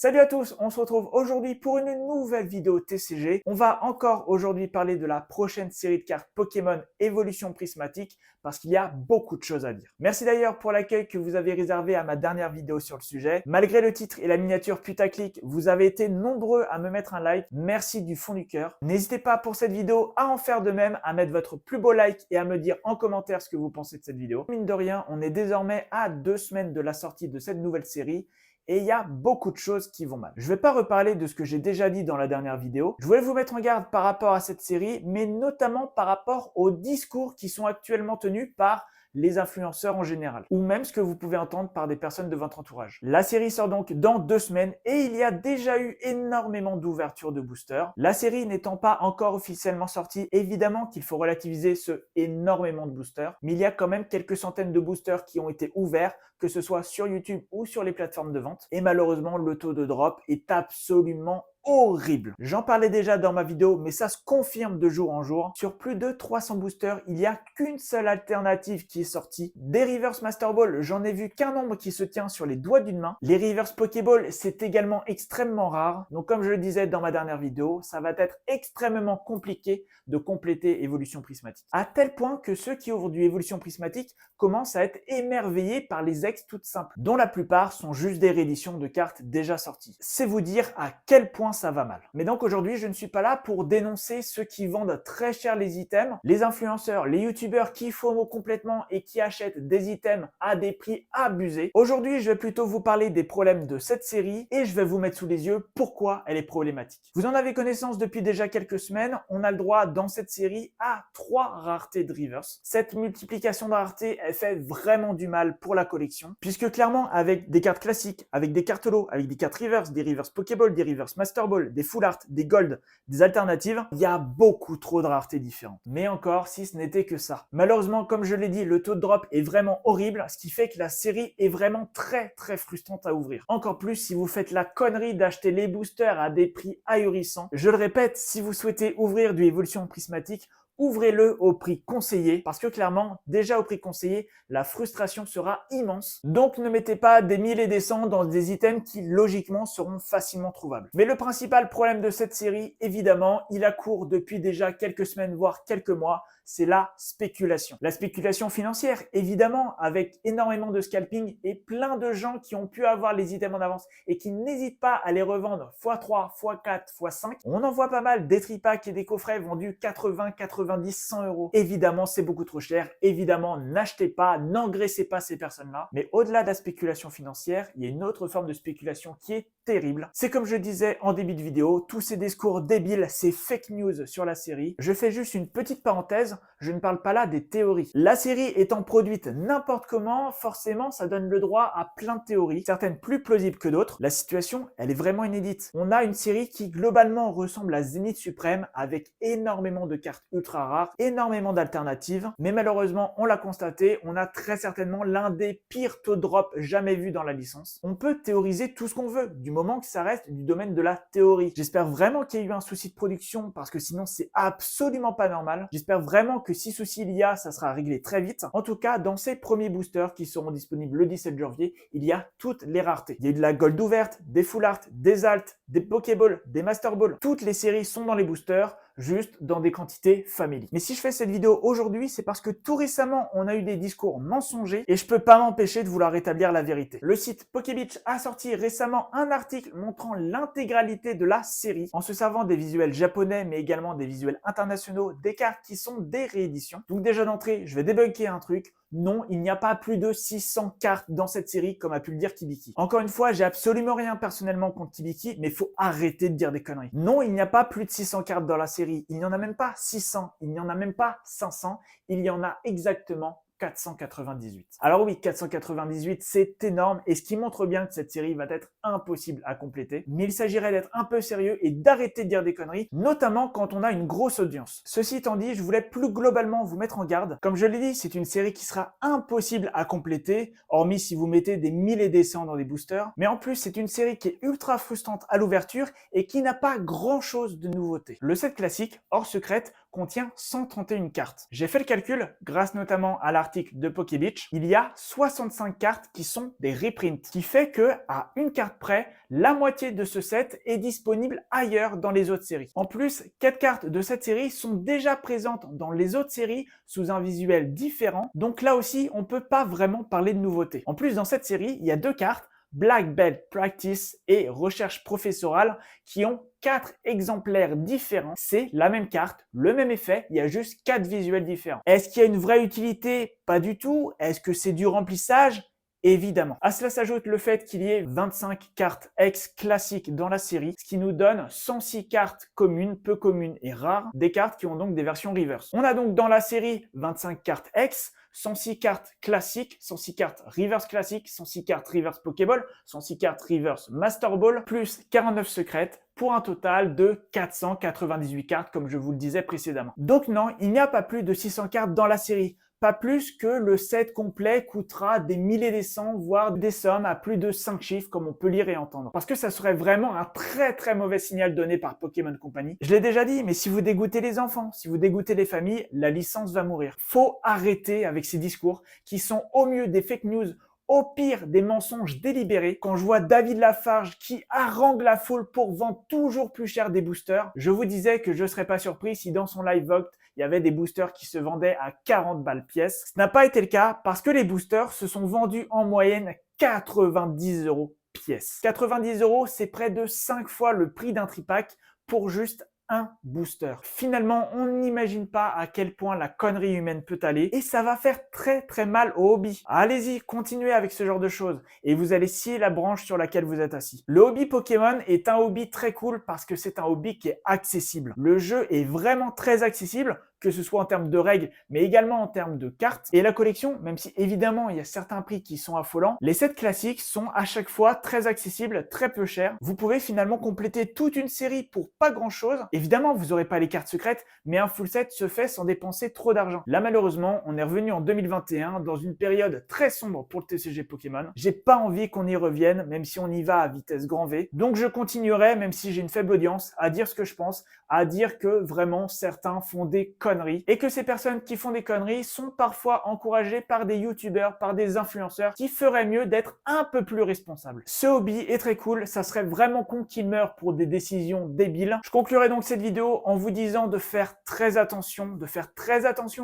Salut à tous, on se retrouve aujourd'hui pour une nouvelle vidéo TCG. On va encore aujourd'hui parler de la prochaine série de cartes Pokémon Évolution Prismatique parce qu'il y a beaucoup de choses à dire. Merci d'ailleurs pour l'accueil que vous avez réservé à ma dernière vidéo sur le sujet. Malgré le titre et la miniature putaclic, vous avez été nombreux à me mettre un like. Merci du fond du cœur. N'hésitez pas pour cette vidéo à en faire de même, à mettre votre plus beau like et à me dire en commentaire ce que vous pensez de cette vidéo. Mine de rien, on est désormais à 2 semaines de la sortie de cette nouvelle série. Et il y a beaucoup de choses qui vont mal. Je ne vais pas reparler de ce que j'ai déjà dit dans la dernière vidéo. Je voulais vous mettre en garde par rapport à cette série, mais notamment par rapport aux discours qui sont actuellement tenus par les influenceurs en général, ou même ce que vous pouvez entendre par des personnes de votre entourage. La série sort donc dans 2 semaines et il y a déjà eu énormément d'ouvertures de boosters. La série n'étant pas encore officiellement sortie, évidemment qu'il faut relativiser ce énormément de boosters, mais il y a quand même quelques centaines de boosters qui ont été ouverts, que ce soit sur YouTube ou sur les plateformes de vente. Et malheureusement, le taux de drop est absolument horrible. J'en parlais déjà dans ma vidéo, mais ça se confirme de jour en jour. Sur plus de 300 boosters, il n'y a qu'une seule alternative qui est sortie. Des Reverse Master Ball, j'en ai vu qu'un nombre qui se tient sur les doigts d'une main. Les Reverse Pokéball, c'est également extrêmement rare. Donc comme je le disais dans ma dernière vidéo, ça va être extrêmement compliqué de compléter Évolution Prismatique. À tel point que ceux qui ouvrent du Évolution Prismatique commencent à être émerveillés par les ex toutes simples, dont la plupart sont juste des rééditions de cartes déjà sorties. C'est vous dire à quel point ça va mal. Mais donc aujourd'hui, je ne suis pas là pour dénoncer ceux qui vendent très cher les items, les influenceurs, les youtubeurs qui FOMO complètement et qui achètent des items à des prix abusés. Aujourd'hui, je vais plutôt vous parler des problèmes de cette série et je vais vous mettre sous les yeux pourquoi elle est problématique. Vous en avez connaissance depuis déjà quelques semaines, on a le droit dans cette série à 3 raretés de reverse. Cette multiplication de raretés, elle fait vraiment du mal pour la collection, puisque clairement, avec des cartes classiques, avec des cartes holo, avec des cartes reverse, des reverse Pokéball, des reverse Master Ball, des full art, des gold, des alternatives, il y a beaucoup trop de raretés différentes. Mais encore, si ce n'était que ça. Malheureusement, comme je l'ai dit, le taux de drop est vraiment horrible, ce qui fait que la série est vraiment très frustrante à ouvrir. Encore plus si vous faites la connerie d'acheter les boosters à des prix ahurissants. Je le répète, si vous souhaitez ouvrir du Évolution Prismatique, ouvrez-le au prix conseillé parce que clairement, déjà au prix conseillé, la frustration sera immense. Donc ne mettez pas des 1000 et des 100 dans des items qui logiquement seront facilement trouvables. Mais le principal problème de cette série, évidemment, il accourt depuis déjà quelques semaines voire quelques mois, c'est la spéculation. La spéculation financière, évidemment, avec énormément de scalping et plein de gens qui ont pu avoir les items en avance et qui n'hésitent pas à les revendre x3, x4, x5. On en voit pas mal des tripacks et des coffrets vendus 80, 90, 100 euros. Évidemment, c'est beaucoup trop cher. Évidemment, n'achetez pas, n'engraissez pas ces personnes-là. Mais au-delà de la spéculation financière, il y a une autre forme de spéculation qui est terrible. C'est comme je disais en début de vidéo, tous ces discours débiles, ces fake news sur la série. Je fais juste une petite parenthèse, je ne parle pas là des théories. La série étant produite n'importe comment, forcément ça donne le droit à plein de théories, certaines plus plausibles que d'autres. La situation, elle est vraiment inédite. On a une série qui globalement ressemble à Zénith Suprême avec énormément de cartes ultra rares, énormément d'alternatives, mais malheureusement, on l'a constaté, on a très certainement l'un des pires taux de drop jamais vus dans la licence. On peut théoriser tout ce qu'on veut, du moment que ça reste du domaine de la théorie. J'espère vraiment qu'il y a eu un souci de production parce que sinon c'est absolument pas normal. J'espère vraiment que si souci il y a, ça sera réglé très vite. En tout cas, dans ces premiers boosters qui seront disponibles le 17 janvier, il y a toutes les raretés. Il y a eu de la gold ouverte, des full art, des alt, des Pokéball, des Master Ball. Toutes les séries sont dans les boosters, juste dans des quantités familiers. Mais si je fais cette vidéo aujourd'hui, c'est parce que tout récemment, on a eu des discours mensongers et je peux pas m'empêcher de vouloir rétablir la vérité. Le site Pokébeach a sorti récemment un article montrant l'intégralité de la série en se servant des visuels japonais mais également des visuels internationaux, des cartes qui sont des rééditions. Donc déjà d'entrée, je vais débunker un truc. Non, il n'y a pas plus de 600 cartes dans cette série, comme a pu le dire Kibiki. Encore une fois, j'ai absolument rien personnellement contre Kibiki, mais il faut arrêter de dire des conneries. Non, il n'y a pas plus de 600 cartes dans la série. Il n'y en a même pas 600. Il n'y en a même pas 500. Il y en a exactement 498. Alors oui, 498, c'est énorme et ce qui montre bien que cette série va être impossible à compléter. Mais il s'agirait d'être un peu sérieux et d'arrêter de dire des conneries, notamment quand on a une grosse audience. Ceci étant dit, je voulais plus globalement vous mettre en garde. Comme je l'ai dit, c'est une série qui sera impossible à compléter, hormis si vous mettez des 1000 et des 100 dans des boosters. Mais en plus, c'est une série qui est ultra frustrante à l'ouverture et qui n'a pas grand chose de nouveauté. Le set classique, hors secrète, contient 131 cartes. J'ai fait le calcul, grâce notamment à l'article l'article de PokéBeach, il y a 65 cartes qui sont des reprints, ce qui fait que à une carte près, la moitié de ce set est disponible ailleurs dans les autres séries. En plus, 4 cartes de cette série sont déjà présentes dans les autres séries sous un visuel différent, donc là aussi on peut pas vraiment parler de nouveauté. En plus, dans cette série, il y a 2 cartes, Black Belt Practice et Recherche Professorale, qui ont 4 exemplaires différents. C'est la même carte, le même effet, il y a juste 4 visuels différents. Est-ce qu'il y a une vraie utilité? Pas du tout. Est-ce que c'est du remplissage? Évidemment. À cela s'ajoute le fait qu'il y ait 25 cartes X classiques dans la série, ce qui nous donne 106 cartes communes, peu communes et rares, des cartes qui ont donc des versions reverse. On a donc dans la série 25 cartes X, 106 cartes classiques, 106 cartes reverse classiques, 106 cartes reverse Pokéball, 106 cartes reverse Master Ball, plus 49 secrètes, pour un total de 498 cartes, comme je vous le disais précédemment. Donc non, il n'y a pas plus de 600 cartes dans la série. Pas plus que le set complet coûtera des milliers des cents, voire des sommes à plus de 5 chiffres, comme on peut lire et entendre. Parce que ça serait vraiment un très mauvais signal donné par Pokémon Company. Je l'ai déjà dit, mais si vous dégoûtez les enfants, si vous dégoûtez les familles, la licence va mourir. Faut arrêter avec ces discours qui sont au mieux des fake news, au pire des mensonges délibérés. Quand je vois David Lafarge qui harangue la foule pour vendre toujours plus cher des boosters, je vous disais que je ne serais pas surpris si dans son live vote, il y avait des boosters qui se vendaient à 40 balles pièce. Ce n'a pas été le cas parce que les boosters se sont vendus en moyenne 90 € pièce. 90 €, c'est près de 5 fois le prix d'un tripack pour juste un booster. Finalement, on n'imagine pas à quel point la connerie humaine peut aller et ça va faire très mal au hobby. Allez-y, continuez avec ce genre de choses et vous allez scier la branche sur laquelle vous êtes assis. Le hobby Pokémon est un hobby très cool parce que c'est un hobby qui est accessible. Le jeu est vraiment très accessible, que ce soit en termes de règles, mais également en termes de cartes. Et la collection, même si évidemment il y a certains prix qui sont affolants, les sets classiques sont à chaque fois très accessibles, très peu chers. Vous pouvez finalement compléter toute une série pour pas grand chose. Évidemment, vous n'aurez pas les cartes secrètes, mais un full set se fait sans dépenser trop d'argent. Là, malheureusement, on est revenu en 2021 dans une période très sombre pour le TCG Pokémon. J'ai pas envie qu'on y revienne, même si on y va à vitesse grand V. Donc je continuerai, même si j'ai une faible audience, à dire ce que je pense, à dire que vraiment certains font des conneries et que ces personnes qui font des conneries sont parfois encouragées par des youtubeurs, par des influenceurs qui feraient mieux d'être un peu plus responsables. Ce hobby est très cool, ça serait vraiment con qu'il meure pour des décisions débiles. Je conclurai donc cette vidéo en vous disant de faire très attention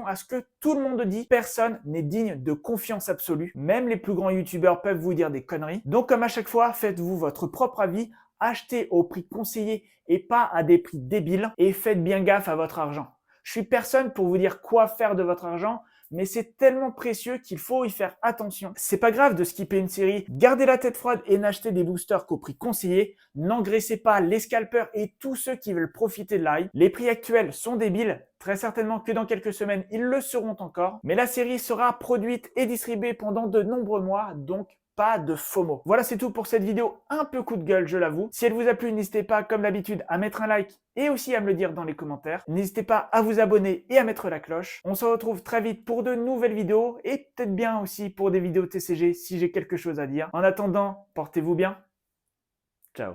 à ce que tout le monde dit. Personne n'est digne de confiance absolue. Même les plus grands youtubeurs peuvent vous dire des conneries. Donc comme à chaque fois, faites-vous votre propre avis, achetez au prix conseillé et pas à des prix débiles et faites bien gaffe à votre argent. Je suis personne pour vous dire quoi faire de votre argent, mais c'est tellement précieux qu'il faut y faire attention. C'est pas grave de skipper une série, gardez la tête froide et n'achetez des boosters qu'au prix conseillé. N'engraissez pas les scalpers et tous ceux qui veulent profiter de l'hype. Les prix actuels sont débiles, très certainement que dans quelques semaines ils le seront encore, mais la série sera produite et distribuée pendant de nombreux mois, donc pas de FOMO. Voilà, c'est tout pour cette vidéo un peu coup de gueule, je l'avoue. Si elle vous a plu, n'hésitez pas, comme d'habitude, à mettre un like et aussi à me le dire dans les commentaires. N'hésitez pas à vous abonner et à mettre la cloche. On se retrouve très vite pour de nouvelles vidéos et peut-être bien aussi pour des vidéos TCG si j'ai quelque chose à dire. En attendant, portez-vous bien. Ciao.